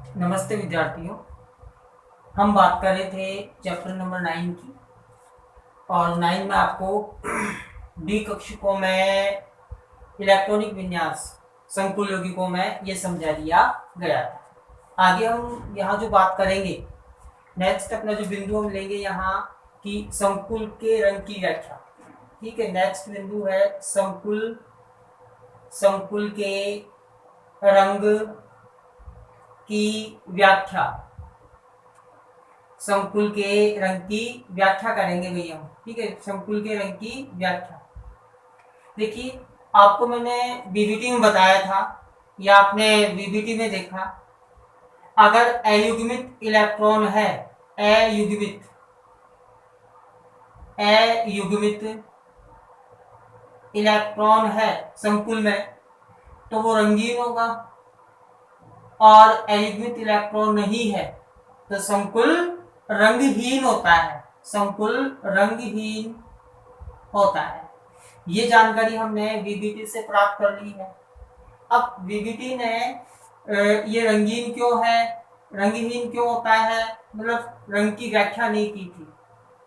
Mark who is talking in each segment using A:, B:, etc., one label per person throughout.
A: नमस्ते विद्यार्थियों। हम बात कर रहे थे चैप्टर नंबर 9 की। और 9 में आपको डी कक्षकों में इलेक्ट्रॉनिक विन्यास संकुल यौगिकों में ये समझा दिया गया था। आगे हम यहाँ जो बात करेंगे, नेक्स्ट अपना जो बिंदु हम लेंगे यहाँ कि संकुल के रंग की व्याख्या। ठीक है, नेक्स्ट बिंदु है संकुल संकुल के रंग की व्याख्या। संकुल के रंग की व्याख्या करेंगे भैया हम। ठीक है, संकुल के रंग की व्याख्या। देखिए, आपको मैंने बीबीटी में बताया था या आपने बीबीटी में देखा, अगर अयुग्मित इलेक्ट्रॉन है, अयुग्मित अयुग्मित इलेक्ट्रॉन है संकुल में, तो वो रंगीन होगा। और अयुग्मित इलेक्ट्रॉन नहीं है तो संकुल रंगहीन होता है। संकुल रंगहीन होता है। ये जानकारी हमने वीबीटी से प्राप्त कर ली है। अब वीबीटी ने ये रंगीन क्यों है, रंगहीन क्यों होता है, मतलब रंग की व्याख्या नहीं की थी,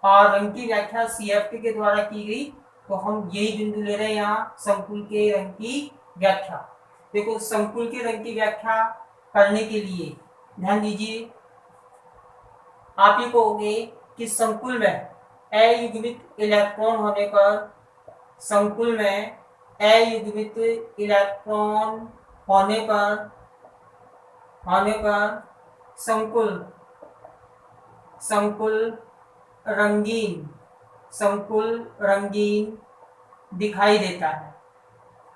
A: और रंग की व्याख्या सीएफटी के द्वारा की गई। तो हम यही बिंदु ले रहे हैं यहाँ, संकुल के रंग की व्याख्या। देखो, संकुल के रंग की व्याख्या करने के लिए ध्यान दीजिए, आप ही कहोगे कि संकुल में अयुग्मित इलेक्ट्रॉन होने पर, संकुल में अयुग्मित इलेक्ट्रॉन होने पर संकुल संकुल रंगीन संकुल रंगीन दिखाई देता है,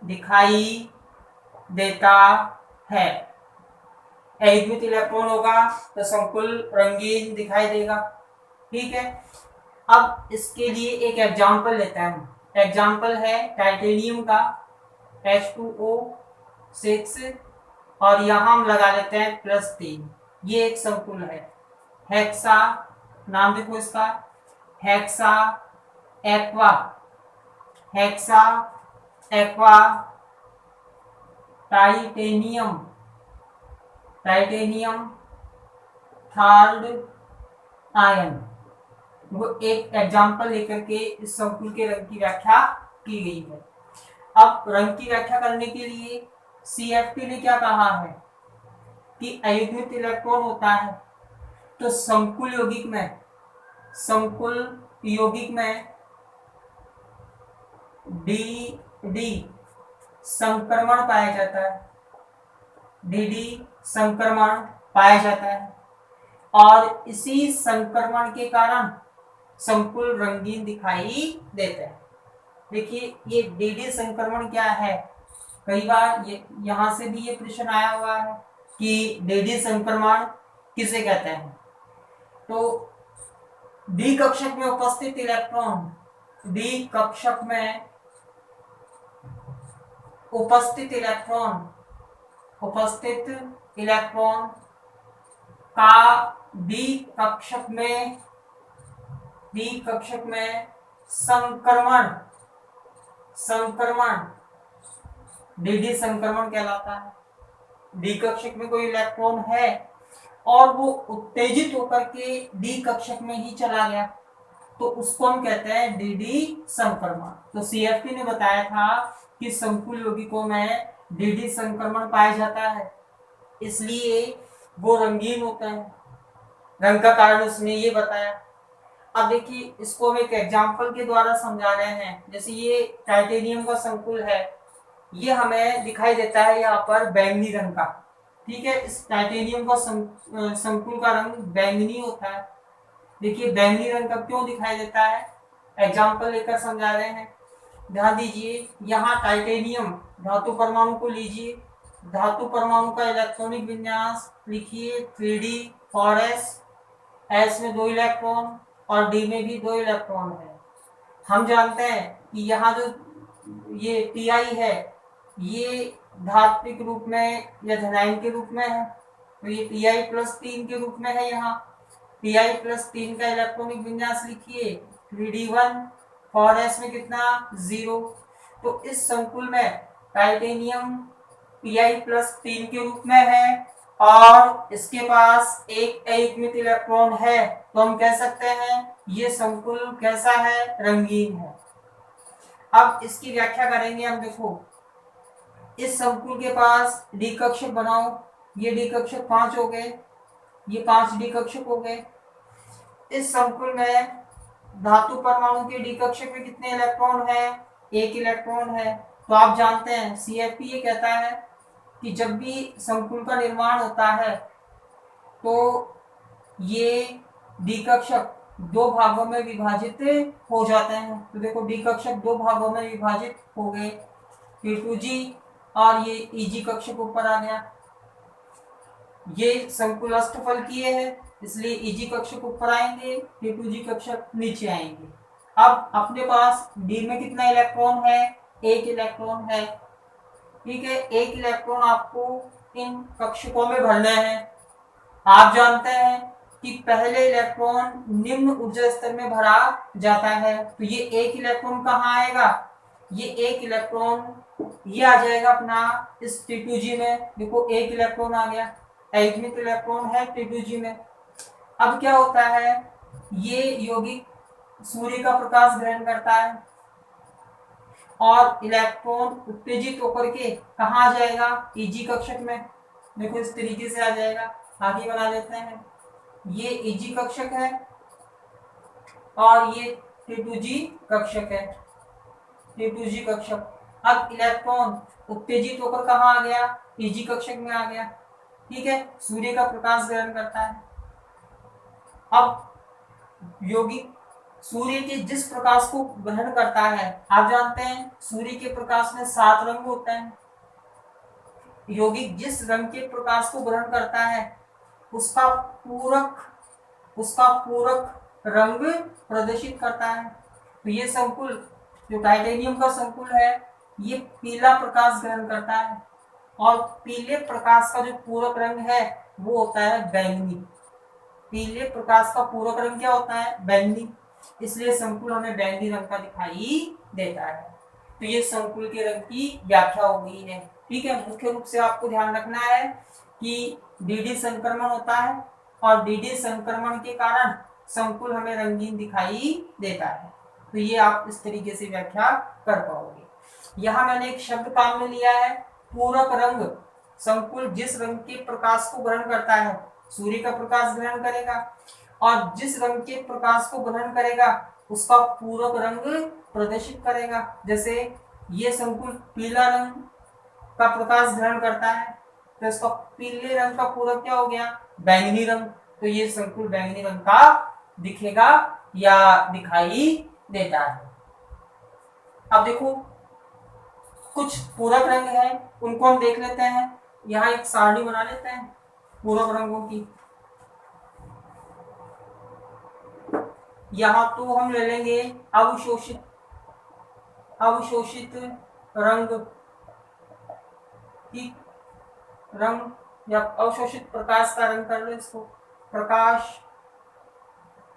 A: दिखाई देता है। अयुग्मित इलेक्ट्रॉन होगा तो संकुल रंगीन दिखाई देगा। ठीक है, अब इसके लिए एक एग्जाम्पल लेते हैं हम। एग्जाम्पल है टाइटेनियम का H2O6, और यहां हम लगा लेते हैं +3। ये एक संकुल है, हेक्सा, नाम देखो इसका, hexa aqua, hexa aqua titanium, titanium third ion. वो एक एग्जाम्पल लेकर के इस संकुल के रंग की व्याख्या की गई है। अब रंग की व्याख्या करने के लिए सीएफटी ने क्या कहा है कि अयुग्मित इलेक्ट्रॉन होता है तो संकुल यौगिक में डी डी संक्रमण पाया जाता है, डी संक्रमण पाया जाता है, और इसी संक्रमण के कारण संकुल रंगीन दिखाई देता है। देखिए, ये डी संक्रमण क्या है, कई बार ये यहां से भी ये प्रश्न आया हुआ है कि डी संक्रमण किसे कहते हैं। तो डी कक्षक में उपस्थित इलेक्ट्रॉन, डी कक्षक में उपस्थित इलेक्ट्रॉन का डी कक्षक में संक्रमण डी संक्रमण कहलाता है। डी कक्षक में कोई इलेक्ट्रॉन है और वो उत्तेजित होकर के डी कक्षक में ही चला गया, तो उसको हम कहते हैं डी संक्रमण। तो सीएफटी ने बताया था कि संकुल यौगिकों में डी संक्रमण पाया जाता है, इसलिए वो रंगीन होता है। रंग का कारण उसने ये बताया। अब देखिए, इसको हम एक एग्जाम्पल के द्वारा समझा रहे हैं। जैसे ये टाइटेनियम का संकुल है, ये हमें दिखाई देता है यहाँ पर बैंगनी रंग का। ठीक है, इस टाइटेनियम का संकुल का रंग बैंगनी होता है। देखिए, बैंगनी रंग का क्यों दिखाई देता है, एग्जाम्पल लेकर समझा रहे हैं। ध्यान दीजिए, यहाँ टाइटेनियम धातु परमाणु को लीजिए, धातु परमाणु का इलेक्ट्रॉनिक विन्यास लिखिए 3D4s, S में 2 इलेक्ट्रॉन और D में भी 2 इलेक्ट्रॉन है। हम जानते हैं कि यहाँ जो ये Ti है, ये धात्विक रूप में या धनायन के रूप में है, तो ये Ti+3 के रूप में है। यहाँ Ti+3 का इलेक्ट्रॉनिक विन्यास लिखिए 3D1, 4s में कितना 0। तो इस संकुल में टाइटेनियम Pi+3 के रूप में है और इसके पास एक अयुग्मित इलेक्ट्रॉन है, तो हम कह सकते हैं ये संकुल कैसा है, रंगीन है। अब इसकी व्याख्या करेंगे हम। देखो इस संकुल के पास डी कक्षक बनाओ, ये डी कक्षक 5 हो गए, ये 5 डी कक्षक हो गए। इस संकुल में धातु परमाणु के डी कक्षक में कितने इलेक्ट्रॉन है, एक इलेक्ट्रॉन है। तो आप जानते हैं CFP ये कहता है कि जब भी संकुल का निर्माण होता है तो ये डी कक्षक दो भागों में विभाजित हो जाते हैं। तो देखो डी कक्षक दो भागों में विभाजित हो गए, P2G और ये EG कक्षक ऊपर आ गया। ये संकुल अष्टफल किए हैं, इसलिए EG कक्षक ऊपर आएंगे, P2G कक्षक नीचे आएंगे। अब अपने पास डी में कितना इलेक्ट्रॉन है, एक इलेक्ट्रॉन है। ठीक है, एक इलेक्ट्रॉन आपको इन कक्षकों में भरना है। आप जानते हैं कि पहले इलेक्ट्रॉन निम्न ऊर्जा स्तर में भरा जाता है, तो ये एक इलेक्ट्रॉन कहाँ आएगा, ये एक इलेक्ट्रॉन ये आ जाएगा अपना इस T2G में। देखो एक इलेक्ट्रॉन आ गया, अयुग्मित इलेक्ट्रॉन है T2G में। अब क्या होता है, ये यौगिक सूर्य का प्रकाश ग्रहण करता है और इलेक्ट्रॉन उत्तेजित होकर के कहाँ आ जाएगा, EG कक्षक में। देखो इस तरीके से आ जाएगा, आगे बना लेते हैं। ये EG कक्षक है और ये T2G कक्षक है, T2G कक्षक। अब इलेक्ट्रॉन उत्तेजित होकर कहाँ आ गया, EG कक्षक में आ गया। ठीक है, सूर्य का प्रकाश ग्रहण करता है। अब यौगिक सूर्य के जिस प्रकाश को ग्रहण करता है, आप जानते हैं सूर्य के प्रकाश में 7 रंग होते हैं। यौगिक जिस रंग के प्रकाश को ग्रहण करता है उसका पूरक रंग प्रदर्शित करता है। तो ये संकुल जो टाइटेनियम का संकुल है ये पीला प्रकाश ग्रहण करता है और पीले प्रकाश का जो पूरक रंग है वो होता है बैंगनी। पीले प्रकाश का पूरक रंग क्या होता है, बैंगनी, इसलिए संकुल हमें बैंगनी रंग का दिखाई देता है। तो ये संकुल के रंग की व्याख्या हो गई है। ठीक है, मुख्य रूप से आपको ध्यान रखना है कि डीडी संक्रमण होता है और डीडी संक्रमण के कारण संकुल हमें रंगीन दिखाई देता है। तो ये आप इस तरीके से व्याख्या कर पाओगे। यहाँ मैंने एक शब्द काम में लिया है, पूरक रंग। संकुल जिस रंग के प्रकाश को ग्रहण करता है, सूर्य का प्रकाश ग्रहण करेगा और जिस रंग के प्रकाश को ग्रहण करेगा उसका पूरक रंग प्रदर्शित करेगा। जैसे ये संकुल पीला रंग का प्रकाश ग्रहण करता है तो इसका पीले रंग का पूरक क्या हो गया, बैंगनी रंग। तो ये संकुल बैंगनी रंग का दिखेगा या दिखाई देता है। अब देखो कुछ पूरक रंग है, उनको हम देख लेते हैं। यहाँ एक सारणी बना लेते हैं पूरक रंगों की। यहाँ तो हम ले लेंगे अवशोषित रंग, ठीक, रंग या अवशोषित प्रकाश का रंग कर लो इसको, प्रकाश,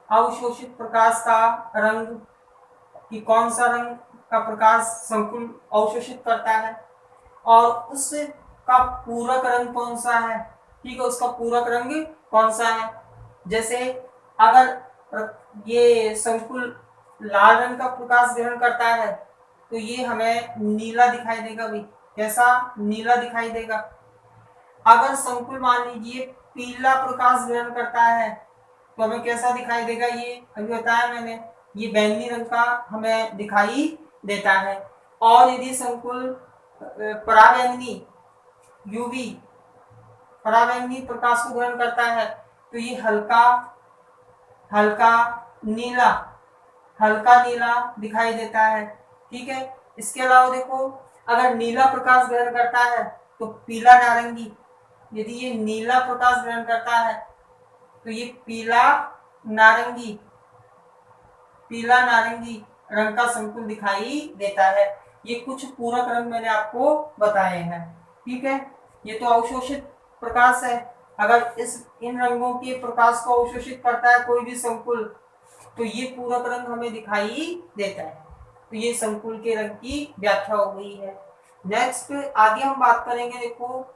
A: अवशोषित प्रकाश का रंग कि कौन सा रंग का प्रकाश संकुल अवशोषित करता है और उसका पूरक रंग कौन सा है। ठीक है, उसका पूरक रंग कौन सा है। जैसे अगर ये संकुल लाल रंग का प्रकाश ग्रहण करता है तो ये हमें नीला दिखाई देगा। भाई कैसा, नीला दिखाई देगा। अगर संकुल मान लीजिए पीला प्रकाश ग्रहण करता है तो हमें कैसा दिखाई देगा, ये अभी बताया मैंने, ये बैंगनी रंग का हमें दिखाई देता है। और यदि संकुल पराबैंगनी यूवी पराबैंगनी प्रकाश को ग्रहण करता है तो ये हल्का नीला दिखाई देता है। ठीक है, इसके अलावा देखो अगर नीला प्रकाश ग्रहण करता है तो पीला नारंगी, यदि ये नीला प्रकाश ग्रहण करता है तो ये पीला नारंगी रंग का संकुल दिखाई देता है। ये कुछ पूरक रंग मैंने आपको बताए हैं। ठीक है, ये तो अवशोषित प्रकाश है। अगर इन रंगों के प्रकाश को अवशोषित करता है कोई भी संकुल तो ये पूरक रंग हमें दिखाई देता है। तो ये संकुल के रंग की व्याख्या हो गई है। नेक्स्ट आगे हम बात करेंगे, देखो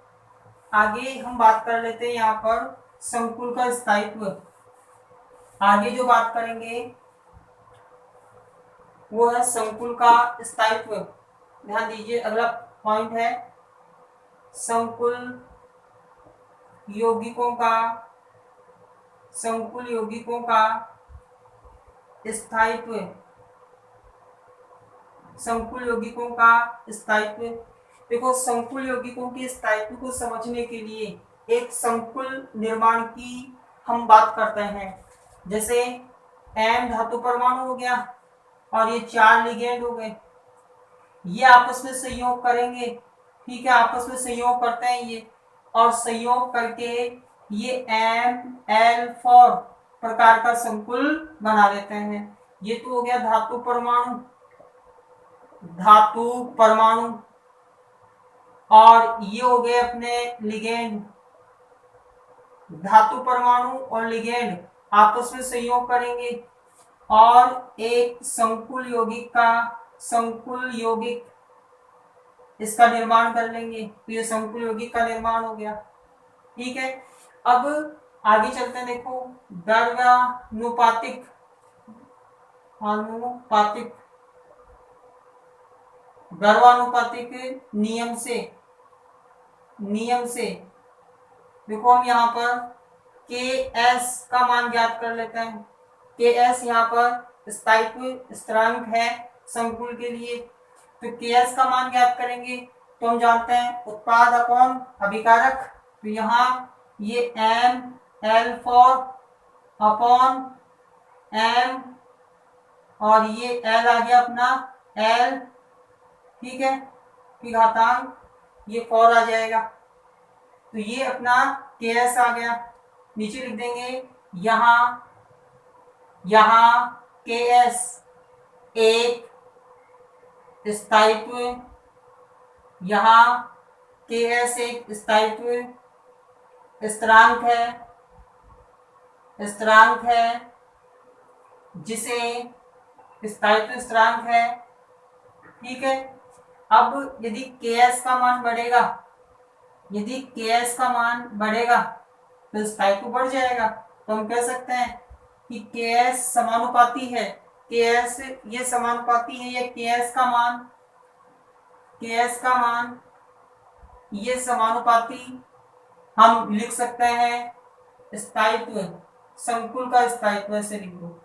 A: आगे हम बात कर लेते हैं यहाँ पर संकुल का स्थायित्व। आगे जो बात करेंगे वो है संकुल का स्थायित्व। ध्यान दीजिए, अगला पॉइंट है संकुल यौगिकों का स्थायित्व। संकुल यौगिकों का स्थायित्व। देखो, संकुल यौगिकों के स्थायित्व को समझने के लिए एक संकुल निर्माण की हम बात करते हैं। जैसे एम धातु परमाणु हो गया और ये 4 लिगेंड हो गए, ये आपस में संयोग करेंगे। ठीक है, आपस में संयोग करते हैं ये, और संयोग करके ये ML4 प्रकार का संकुल बना लेते हैं। ये तो हो गया धातु परमाणु, और ये हो गए अपने लिगेंड। धातु परमाणु और लिगेंड आपस में संयोग करेंगे और एक संकुल यौगिक इसका निर्माण कर लेंगे। तो ये संकुल यौगिक का निर्माण हो गया। ठीक है, अब आगे चलते हैं। देखो, द्रव्यानुपातिक नियम से देखो, हम यहाँ पर Ks का मान ज्ञात कर लेते हैं। Ks यहाँ पर स्थायित्व स्थिरांक है संकुल के लिए। तो Ks का मान ज्ञात करेंगे तो हम जानते हैं उत्पाद अपॉन अभिकारक। तो यहाँ ये ML4 अपॉन M और ये L आ गया अपना L। ठीक है, फिर घातांक ये 4 आ जाएगा। तो ये अपना Ks आ गया। नीचे लिख देंगे यहाँ Ks एक स्थायित्व, यहाँ Ks एक स्थायित्व स्थिरांक है जिसे स्थायित्व स्थिरांक है। ठीक है, अब यदि Ks का मान बढ़ेगा तो स्थायित्व बढ़ जाएगा। तो हम कह सकते हैं कि Ks समानुपाती है। Ks ये समानुपाती है, ये Ks का मान ये समानुपाती हम लिख सकते हैं स्थायित्व, संकुल का स्थायित्व। ऐसे लिख दो,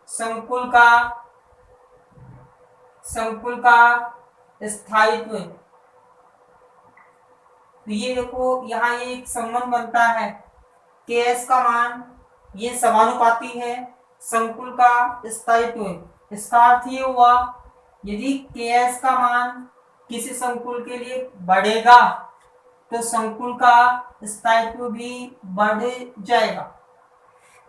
A: संकुल का स्थायित्व। तो ये देखो, यहाँ ये एक संबंध बनता है, Ks का मान ये समानुपाती है संकुल का स्थायित्व। इसका अर्थ ये हुआ, यदि Ks का मान किसी संकुल के लिए बढ़ेगा तो संकुल का स्थायित्व भी बढ़ जाएगा।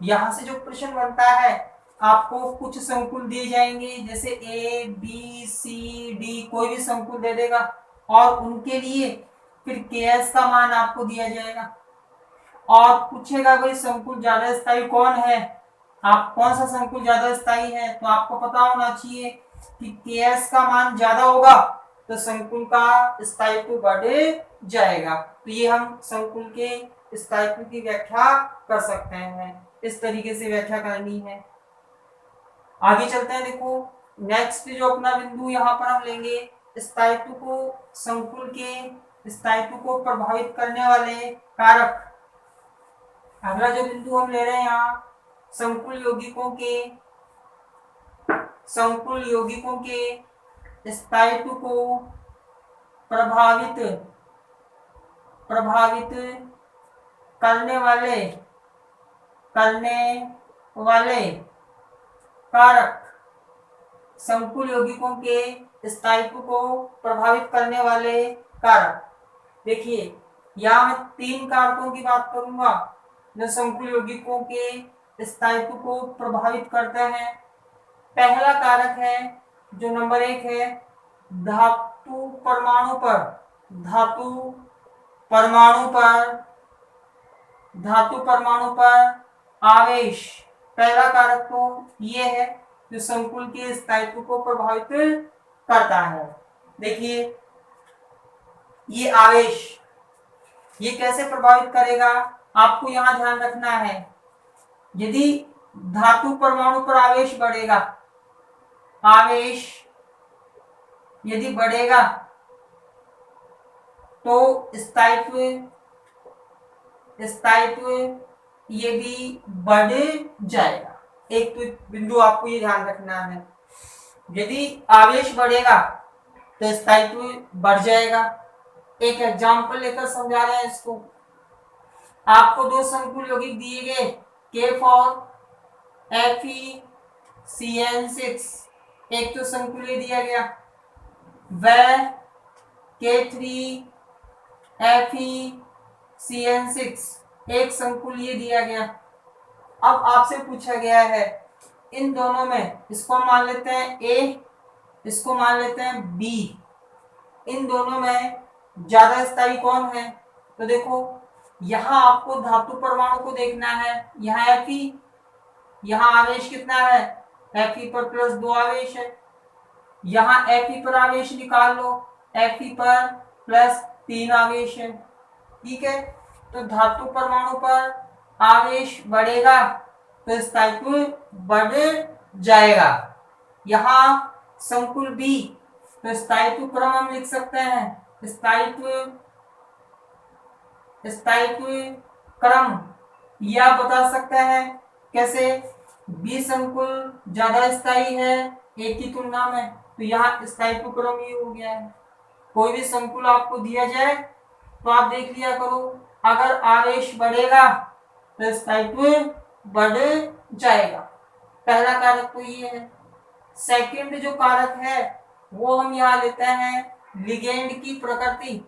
A: यहां से जो प्रश्न बनता है, आपको कुछ संकुल दिए जाएंगे, जैसे A, B, C, D, कोई भी संकुल दे देगा और उनके लिए फिर Ks का मान आपको दिया जाएगा और पूछेगा भाई संकुल ज्यादा स्थायी कौन है, आप कौन सा संकुल ज्यादा स्थायी है। तो आपको पता होना चाहिए कि Ks का मान ज्यादा होगा तो संकुल का स्थायित्व बढ़ जाएगा। तो ये हम संकुल के स्थायित्व की व्याख्या कर सकते हैं, इस तरीके से व्याख्या करनी है। आगे चलते हैं। देखो, नेक्स्ट जो अपना बिंदु यहाँ पर हम लेंगे, स्थायित्व को, संकुल के स्थायित्व को प्रभावित करने वाले कारक। अगला जो बिंदु हम ले रहे हैं यहाँ, संकुल यौगिकों के स्थायित्व को प्रभावित करने वाले कारक। संकुल यौगिकों के स्थायित्व को प्रभावित करने वाले कारक। देखिए, यहाँ मैं 3 कारकों की बात करूंगा जो संकुल यौगिकों के स्थायित्व को प्रभावित करते हैं। पहला कारक है जो नंबर 1 है, धातु परमाणु पर आवेश। पहला कारक तो ये है जो संकुल के स्थायित्व को प्रभावित करता है। देखिए, ये आवेश ये कैसे प्रभावित करेगा, आपको यहां ध्यान रखना है। यदि धातु परमाणु पर आवेश बढ़ेगा, आवेश यदि बढ़ेगा तो स्थायित्व स्थायित्व ये भी बढ़ जाएगा। एक तो बिंदु आपको ये ध्यान रखना है, यदि आवेश बढ़ेगा तो स्थायित्व बढ़ जाएगा। एक एग्जांपल लेकर समझा रहे हैं इसको। आपको दो संकुल यौगिक दिए गए, के फॉर FeCN6, एक तो संकुल ये दिया गया, वह K3FeCN6, एक संकुल ये दिया गया। अब आपसे पूछा गया है इन दोनों में, इसको मान लेते हैं A, इसको मान लेते हैं B, इन दोनों में ज्यादा स्थायी कौन है। तो देखो यहां आपको धातु परमाणु को देखना है, यहाँ Fe, यहाँ आवेश कितना है, Fe पर +2 आवेश है, यहाँ Fe पर आवेश निकाल लो, Fe पर +3 आवेश है। ठीक है, तो धातु परमाणु पर आवेश बढ़ेगा तो स्थायित्व बढ़ जाएगा। यहाँ संकुल B, तो स्थायित्व क्रम हम लिख सकते हैं, स्थायित्व क्रम या बता सकते हैं कैसे, बी संकुल ज्यादा स्थायी है ए की तुलना में, तो यहाँ स्थायित्व क्रम ये हो गया है। कोई भी संकुल आपको दिया जाए तो आप देख लिया करो, अगर आवेश बढ़ेगा तो स्थायित्व बढ़ जाएगा। पहला कारक तो ये है। सेकंड जो कारक है वो हम यहाँ लेते हैं लिगेंड की प्रकृति,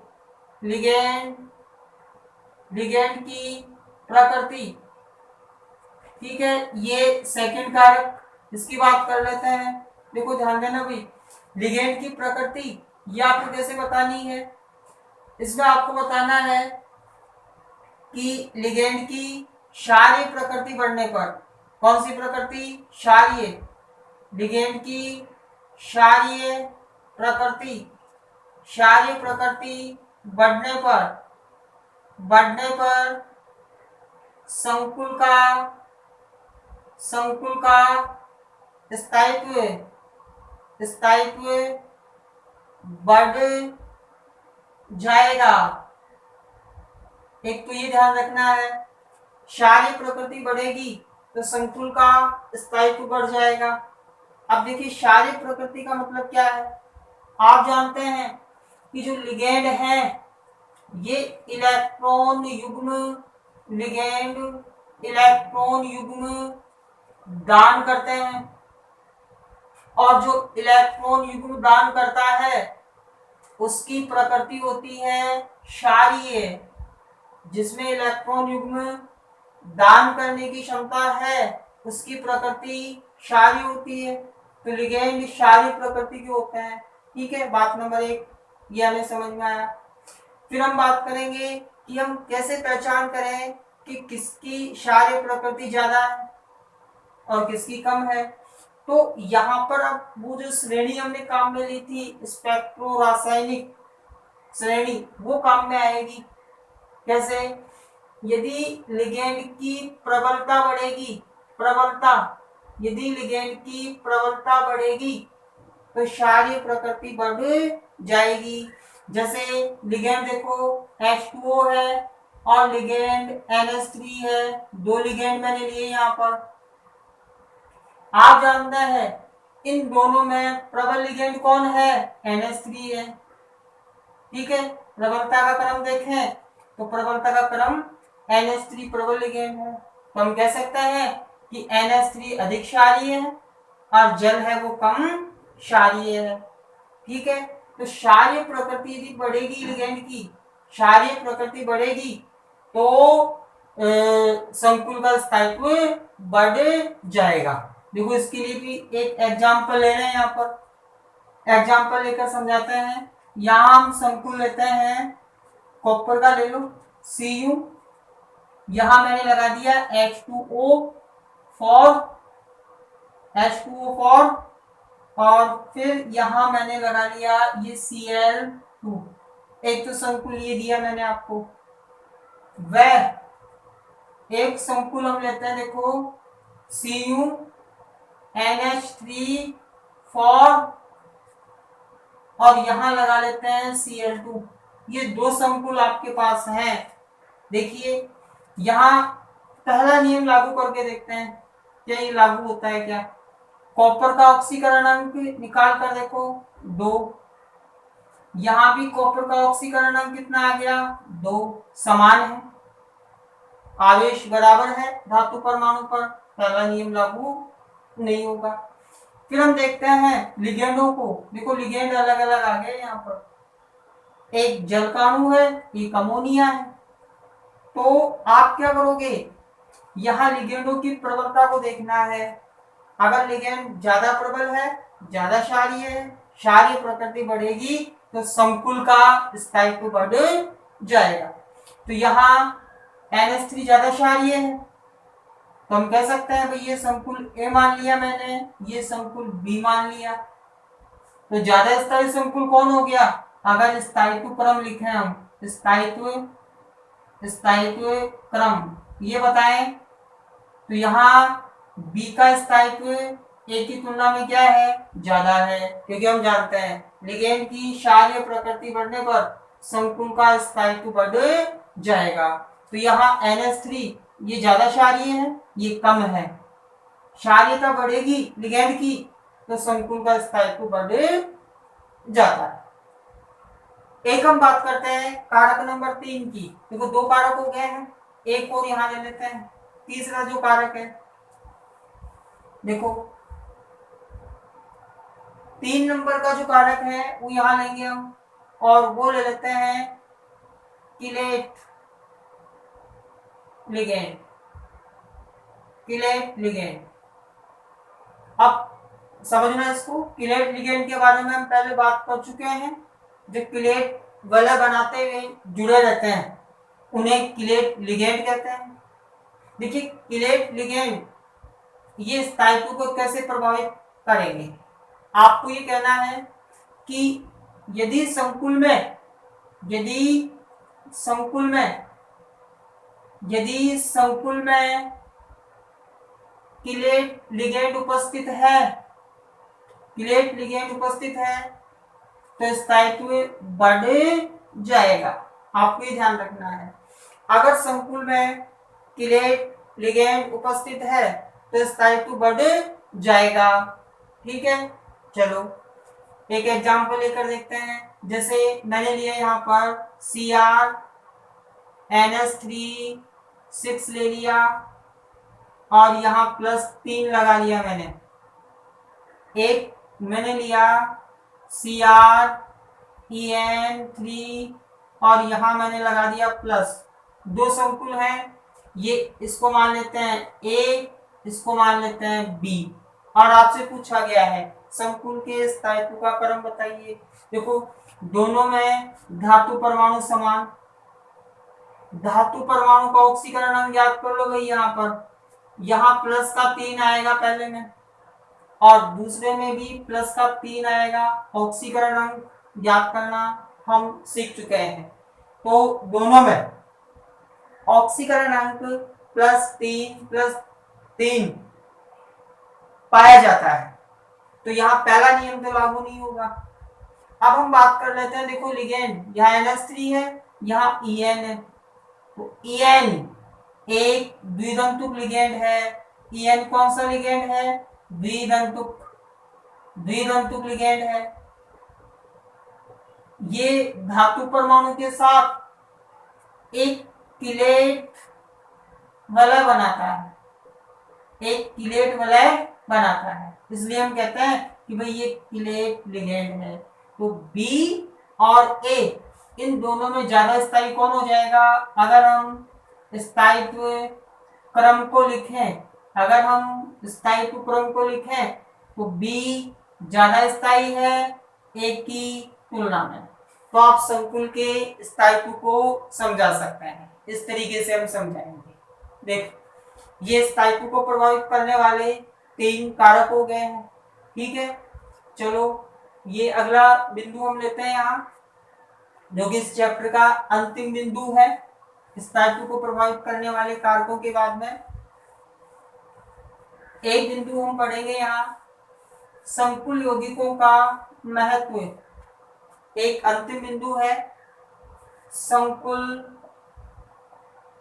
A: लिगेंड की प्रकृति। ठीक है, ये सेकंड कारक, इसकी बात कर लेते हैं। देखो ध्यान देना भाई, लिगेंड की प्रकृति ये आपको कैसे बतानी है, इसमें आपको बताना है कि लिगेंड की क्षारीय प्रकृति बढ़ने पर, कौन सी प्रकृति, क्षारीय, लिगेंड की क्षारीय प्रकृति, क्षारीय प्रकृति बढ़ने पर संकुल का स्थायित्व बढ़ जाएगा। एक तो ये ध्यान रखना है, क्षारीय प्रकृति बढ़ेगी तो संकुल का स्थायित्व बढ़ जाएगा। अब देखिए क्षारीय प्रकृति का मतलब क्या है, आप जानते हैं कि जो लिगेंड है ये इलेक्ट्रॉन युग्म, लिगेंड इलेक्ट्रॉन युग्म दान करते हैं, और जो इलेक्ट्रॉन युग्म दान करता है उसकी प्रकृति होती है क्षारीय। जिसमें इलेक्ट्रॉन युग्म दान करने की क्षमता है उसकी प्रकृति क्षारीय होती है, तो लिगेंड क्षारीय प्रकृति के होते हैं। ठीक है, बात नंबर 1 ये हमें समझ में आया। फिर हम बात करेंगे कि हम कैसे पहचान करें कि किसकी क्षारीय प्रकृति ज्यादा है और किसकी कम है। तो यहाँ पर अब वो जो श्रेणी हमने काम में ली थी, स्पेक्ट्रो रासायनिक श्रेणी, वो काम में आएगी। कैसे, यदि लिगेंड की प्रबलता बढ़ेगी, यदि लिगेंड की प्रबलता बढ़ेगी तो क्षारीय प्रकृति बढ़ जाएगी। जैसे लिगेंड देखो H2O है और लिगेंड NH3 है, दो लिगेंड मैंने लिए यहाँ पर। आप जानते हैं इन दोनों में प्रबल लिगेंड कौन है, NH3 है। ठीक है, प्रबलता का क्रम देखें तो प्रबलता का क्रम NH3 प्रबल लिगेंड है, तो हम कह सकते हैं कि NH3 अधिक क्षारीय है और जल है वो कम क्षारीय है। ठीक है, तो क्षारीय प्रकृति यदि बढ़ेगी, लिगेंड की क्षारीय प्रकृति बढ़ेगी तो संकुल का स्थायित्व बढ़ जाएगा। देखो इसके लिए भी एक एग्जाम्पल ले रहे हैं, यहाँ पर एग्जाम्पल लेकर समझाते हैं। यहाँ हम संकुल लेते हैं, कॉपर का ले लो Cu, यहाँ मैंने लगा दिया H2O फॉर, और फिर यहाँ मैंने लगा लिया ये Cl2। एक तो संकुल ये दिया मैंने आपको, वह एक संकुल हम लेते हैं, देखो CuNH3 फॉर, और यहां लगा लेते हैं Cl2। ये दो संकुल आपके पास हैं। देखिए यहां पहला नियम लागू करके देखते हैं क्या ये लागू होता है क्या। कॉपर का ऑक्सीकरण अंक निकाल कर देखो 2, यहां भी कॉपर का ऑक्सीकरण अंक कितना आ गया 2, समान है, आवेश बराबर है धातु परमाणु पर, पहला नियम लागू नहीं होगा। फिर हम देखते हैं लिगेंडों को, देखो लिगेंड अलग अलग आ गए यहाँ पर, एक जलकाणु है, एक अमोनिया है। तो आप क्या करोगे, यहाँ लिगेंडों की प्रबलता को देखना है। अगर लिगेंड ज्यादा प्रबल है, ज्यादा क्षारीय है, क्षारीय प्रकृति बढ़ेगी तो संकुल का स्थायित्व बढ़ जाएगा। तो यहाँ NH3 ज्यादा क्षारीय है, तो हम कह सकते हैं भाई ये संकुल A मान लिया मैंने, ये संकुल B मान लिया। तो ज्यादा स्थायी संकुल कौन हो गया, अगर स्थायित्व क्रम लिखे हम, स्थायित्व क्रम ये बताएं, तो यहाँ B का स्थायित्व A की तुलना में क्या है, ज्यादा है, क्योंकि हम जानते हैं लिगेंड की क्षारीय प्रकृति बढ़ने पर संकुल का स्थायित्व बढ़ जाएगा। तो यहाँ NH3 ये ज्यादा क्षारीय है, ये कम है, क्षारीयता बढ़ेगी लिगेंड की तो संकुल का स्थायित्व बढ़ जाता है। एक हम बात करते हैं कारक नंबर 3 की। देखो दो कारक हो गए हैं, एक और यहां ले लेते हैं। तीसरा जो कारक है, देखो 3 नंबर का जो कारक है वो यहां लेंगे हम, और वो ले लेते हैं किलेट लिगेंड। अब समझना इसको, किलेट लिगेंड के बारे में हम पहले बात कर चुके हैं। जो किलेट वलय बनाते हुए जुड़े रहते हैं उन्हें किलेट लिगेंड कहते हैं। देखिए किलेट लिगेंड ये स्थायित्व को कैसे प्रभावित करेंगे, आपको ये कहना है कि यदि संकुल में किलेट लिगेंड उपस्थित है तो स्थायित्व बढ़ जाएगा। आपको ये ध्यान रखना है, अगर संकुल में किलेट लिगेंड उपस्थित है तो स्थायित्व बढ़ जाएगा। ठीक है, चलो एक एग्जांपल लेकर देखते हैं। जैसे मैंने लिया यहाँ पर CrNH3 ले लिया और यहाँ +3 लगा लिया मैंने। एक मैंने लिया CrEn3 और यहाँ मैंने लगा दिया प्लस। दो संकुल हैं, ये इसको मान लेते हैं A, इसको मान लेते हैं B, और आपसे पूछा गया है संकुल के स्थायित्व का क्रम बताइए। देखो दोनों में धातु परमाणु समान, धातु परमाणु का ऑक्सीकरण अंक याद कर लो भाई। यहाँ प्लस का 3 आएगा पहले में, और दूसरे में भी प्लस का 3 आएगा। ऑक्सीकरण अंक याद करना हम सीख चुके हैं। तो दोनों में ऑक्सीकरण अंक +3 पाया जाता है, तो यहाँ पहला नियम तो लागू नहीं होगा। अब हम बात कर लेते हैं, देखो लिगेंड यहाँ NH3 है, यहाँ En है। तो En एक द्विधांतुक लिगेंड है। En कौन सा लिगेंड है, द्विधांतुक लिगेंड है। ये धातु परमाणु के साथ एक किलेट वलय बनाता है, इसलिए हम कहते हैं कि भाई ये किलेट लिगेंड है। तो B और A इन दोनों में ज्यादा स्थायी कौन हो जाएगा, अगर हम स्थायित्व क्रम को लिखें तो B ज्यादा स्थायी है A की तुलना में। तो आप संकुल के स्थायित्व को समझा सकते हैं, इस तरीके से हम समझाएंगे। देख ये स्थायित्व को प्रभावित करने वाले 3 कारक हो गए हैं। ठीक है, चलो ये अगला बिंदु हम लेते हैं यहाँ, जो कि इस चैप्टर का अंतिम बिंदु है, स्थायित्व को प्रभावित करने वाले कारकों के बाद में एक बिंदु हम पढ़ेंगे यहाँ संकुल यौगिकों का महत्व। एक अंतिम बिंदु है संकुल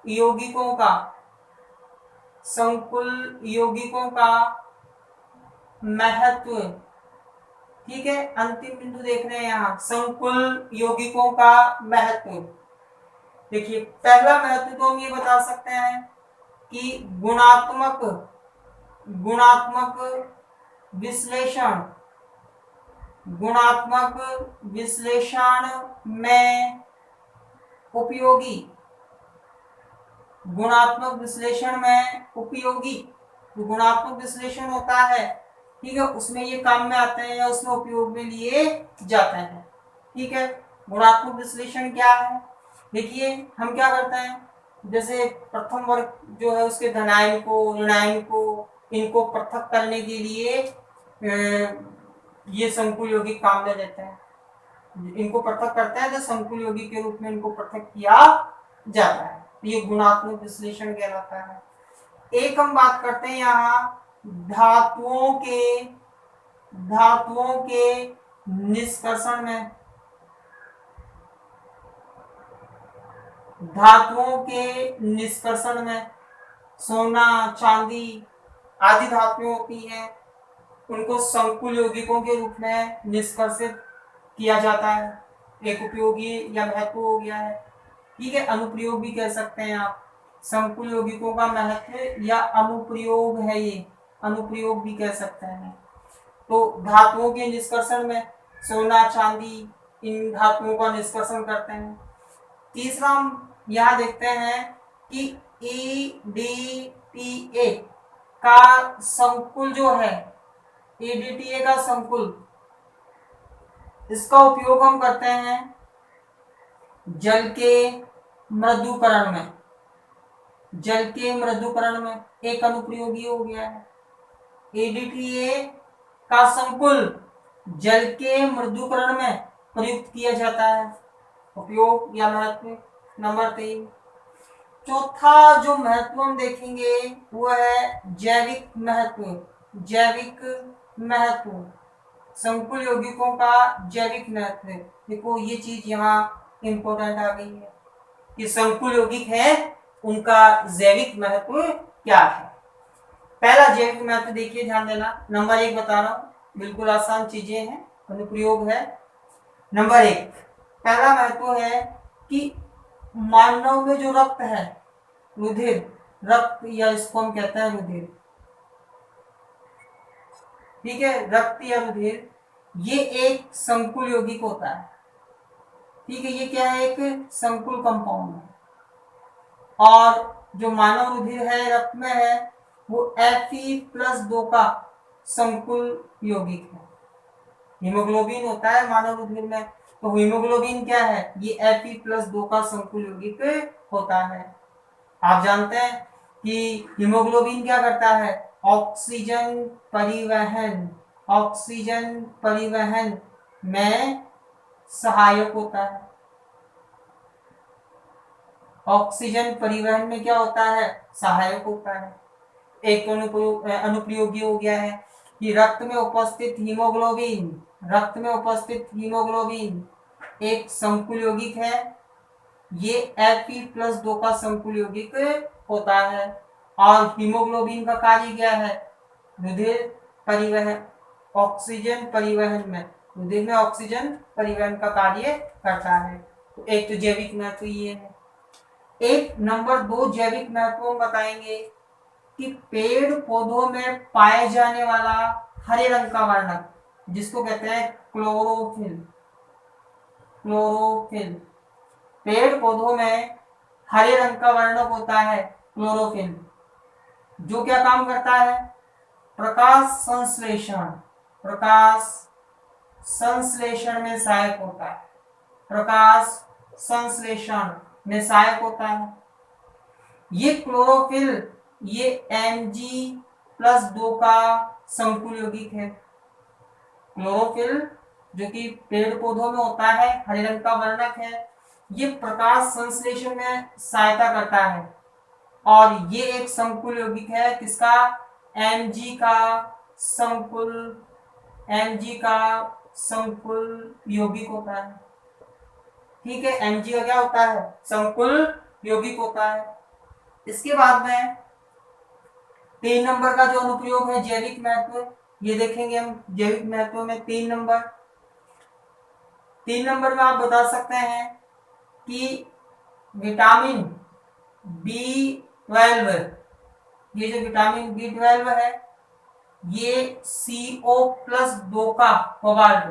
A: यौगिकों का महत्व। ठीक है, अंतिम बिंदु देख रहे हैं यहाँ संकुल यौगिकों का महत्व। देखिए पहला महत्व तो हम ये बता सकते हैं कि गुणात्मक विश्लेषण में उपयोगी। गुणात्मक विश्लेषण होता है, ठीक है, उसमें ये काम में आते हैं या उसमें उपयोग में लिए जाते हैं। ठीक है, गुणात्मक विश्लेषण क्या है? देखिए हम क्या करते हैं, जैसे प्रथम वर्ग जो है उसके धनायन को ऋणायन को इनको पृथक करने के लिए ये संकुल यौगिक काम में लेते हैं। इनको पृथक करते हैं तो संकुल यौगिक के रूप में इनको पृथक किया जाता है, ये गुणात्मक विश्लेषण कहलाता है। एक हम बात करते हैं यहाँ धातुओं के निष्कर्षण में। सोना चांदी आदि धातुएं होती हैं, उनको संकुल यौगिकों के रूप में निष्कर्षित किया जाता है। एक उपयोगी या महत्व हो गया है। ठीक है, अनुप्रयोग भी कह सकते हैं आप। संकुल यौगिकों का महत्व या अनुप्रयोग है, ये अनुप्रयोग भी कह सकते हैं। तो धातुओं के निष्कर्षण में सोना चांदी इन धातुओं का निष्कर्षण करते हैं। तीसरा हम यहाँ देखते हैं कि EDTA का संकुल जो है, EDTA का संकुल, इसका उपयोग हम करते हैं जल के मृदुकरण में। एक अनुप्रयोगी हो गया है। EDTA का संकुल जल के मृदुकरण में प्रयुक्त किया जाता है। उपयोग या महत्व नंबर 3। चौथा जो महत्व हम देखेंगे वो है जैविक महत्व। संकुल यौगिकों का जैविक महत्व। देखो ये चीज यहाँ इंपॉर्टेंट आ गई है कि संकुल यौगिक है, उनका जैविक महत्व क्या है। पहला जैविक महत्व देखिए, ध्यान देना, नंबर 1 बता रहा हूँ, बिल्कुल आसान चीजें हैं, अनुप्रयोग है। नंबर 1 पहला महत्व है कि मानव में जो रक्त है, रक्त या इसको हम कहते हैं रुधिर। ठीक है, रक्त या रुधिर ये एक संकुल यौगिक होता है। ठीक है, ये क्या है, एक संकुल कंपाउंड है। और जो मानव रुधिर है, रक्त में है, वो Fe+2 का संकुल यौगिक है। हीमोग्लोबिन होता है मानव रुधिर में, तो हीमोग्लोबिन क्या है, ये Fe+2 का संकुल यौगिक होता है। आप जानते हैं कि हीमोग्लोबिन क्या करता है, ऑक्सीजन परिवहन में सहायक होता है। ऑक्सीजन परिवहन में क्या होता है, सहायक होता है। एक अनुप्रयोगी हो गया है कि रक्त में उपस्थित हीमोग्लोबिन एक संकुल यौगिक है, ये Fe+2 का संकुल यौगिक होता है। और हीमोग्लोबिन का कार्य क्या है, रुधिर परिवहन, ऑक्सीजन परिवहन में, रुधिर में ऑक्सीजन परिवहन का कार्य करता है। तो एक तो जैविक महत्व ये है। एक नंबर 2 जैविक महत्व बताएंगे कि पेड़ पौधों में पाए जाने वाला हरे रंग का वर्णक, जिसको कहते हैं क्लोरोफिल। पेड़ पौधों में हरे रंग का वर्णक होता है क्लोरोफिल, जो क्या काम करता है, प्रकाश संश्लेषण में सहायक होता है। ये क्लोरोफिल ये Mg+2 का संकुल यौगिक है। क्लोरोफिल जो कि पेड़ पौधों में होता है, हरे रंग का वर्णक है, ये प्रकाश संश्लेषण में सहायता करता है और ये एक संकुल यौगिक है किसका, Mg का संकुल, Mg का संकुल यौगिक होता है। ठीक है, Mg का क्या होता है, संकुल यौगिक होता है। इसके बाद में 3 नंबर का जो अनुप्रयोग है जैविक महत्व, ये देखेंगे हम जैविक महत्व में 3 नंबर में आप बता सकते हैं कि विटामिन B12, ये जो विटामिन B12 है ये CO+2 का कोबाल्ट,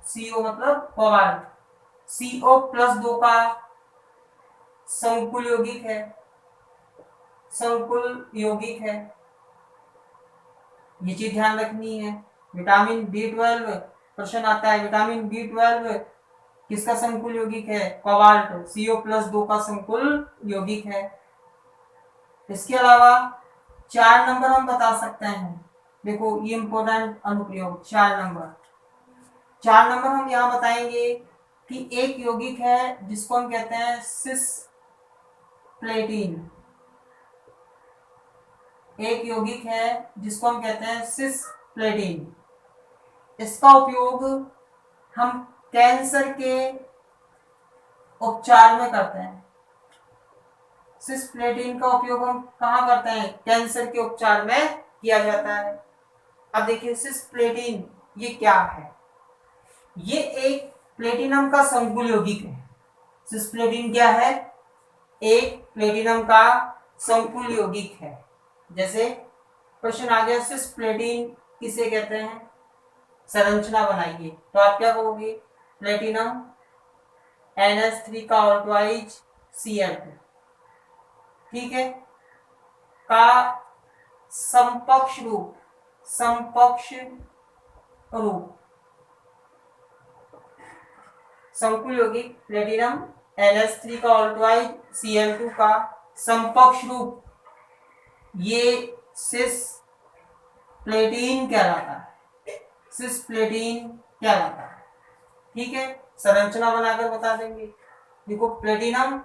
A: CO मतलब कोबाल्ट, CO+2 का संकुल यौगिक है, संकुल यौगिक है। ये चीज ध्यान रखनी है। विटामिन B12 प्रश्न आता है, विटामिन B12 किसका संकुल यौगिक है, कोबाल्ट, CO+2 का संकुल यौगिक है। इसके अलावा 4 नंबर हम बता सकते हैं, देखो ये इंपॉर्टेंट अनुप्रयोग 4 नंबर हम यहाँ बताएंगे कि एक यौगिक है जिसको हम कहते हैं सिस्प्लेटिन, एक यौगिक है जिसको हम कहते हैं सिस्प्लेटिन। इसका उपयोग हम कैंसर के उपचार में करते हैं। सिस्प्लेटिन का उपयोग हम कहाँ करते हैं, कैंसर के उपचार में किया जाता है। अब देखिए सिस्प्लेटिन ये क्या है, ये एक प्लेटिनम का संकुल यौगिक है। सिस्प्लेटिन क्या है, एक प्लेटिनम का संकुल यौगिक है। जैसे क्वेश्चन आ गया सिस्प्लेटिन किसे कहते हैं, संरचना बनाइए, तो आप क्या कहोगे, प्लेटिनम NH3 का ऑल्टवाइज Cl2, ठीक है, का समकक्ष रूप, समकक्ष रूप संकुल यौगिक प्लेटिनम NH3 का ऑल्टवाइज Cl2 का समकक्ष रूप, ये सिस्प्लेटिन कहलाता है, सिस्प्लेटिन कहलाता है। ठीक है, संरचना बनाकर बता देंगे। देखो प्लेटिनम,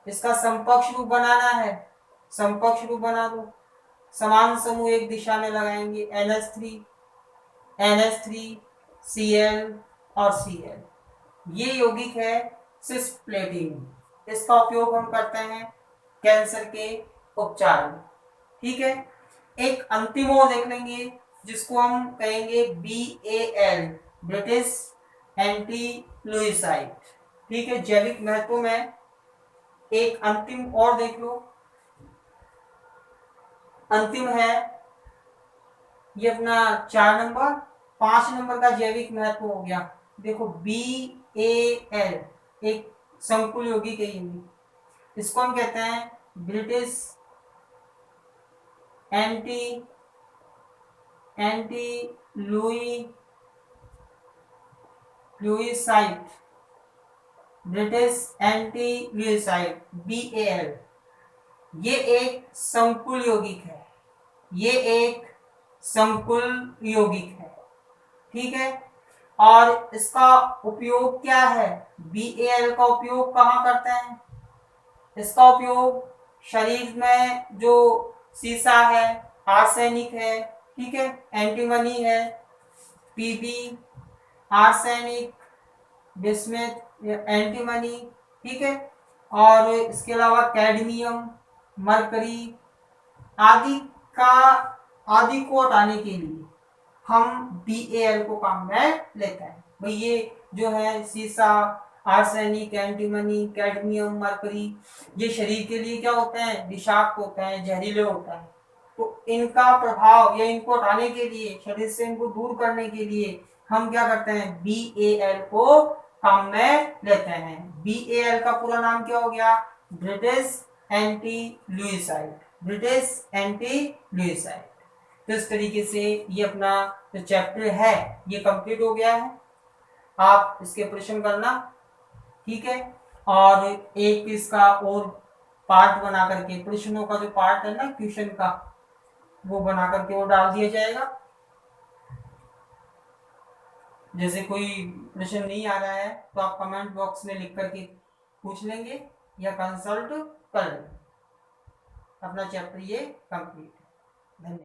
A: इसका समकक्ष रूप बनाना है, समकक्ष रूप बना दो, समान समूह एक दिशा में लगाएंगे, NH3 Cl और Cl, ये यौगिक है सिस्प्लेटिन। इसका उपयोग हम करते हैं कैंसर के उपचार में। ठीक है, एक अंतिम और देख लेंगे जिसको हम कहेंगे BAL, ब्रिटिश एंटी लुइसाइड। ठीक है, जैविक महत्व में एक अंतिम और देख लो, अंतिम है ये अपना 4 नंबर। 5 नंबर का जैविक महत्व हो गया, देखो BAL एक संकुल यौगिक है, इसको हम कहते हैं British anti lewisite, British anti lewisite BAL, ये एक संकुल यौगिक है, ये एक संकुल यौगिक है। ठीक है, और इसका उपयोग क्या है, BAL का उपयोग कहाँ करते हैं, इसका उपयोग शरीर में जो सीसा है, आर्सेनिक है, ठीक है, एंटीमनी है, PB आर्सेनिक, बिस्मथ एंटीमनी, ठीक है, और इसके अलावा कैडमियम, मरकरी आदि को हटाने के लिए हम BAL को काम में लेते हैं। भाई ये जो है सीसा, आर्सेनिक, एंटीमनी, कैडमियम, मरकरी, ये शरीर के लिए क्या होते हैं, विषाक्त होते हैं, जहरीले होते हैं। तो इनका प्रभाव या इनको हटाने के लिए, शरीर से इनको दूर करने के लिए हम क्या करते हैं, BAL को काम में लेते हैं। BAL का पूरा नाम क्या हो गया, British anti lewisite, British anti लुइसाइड। तो इस तरीके से ये अपना जो चैप्टर है ये कंप्लीट हो गया है। आप इसके प्रश्न करना, ठीक है, और एक इसका और पार्ट बना करके, प्रश्नों का जो पार्ट है ना क्वेश्चन का, वो बना करके वो डाल दिया जाएगा। जैसे कोई प्रश्न नहीं आ रहा है तो आप कमेंट बॉक्स में लिख करके पूछ लेंगे या कंसल्ट कर लेंगे। अपना चैप्टर ये कंप्लीट।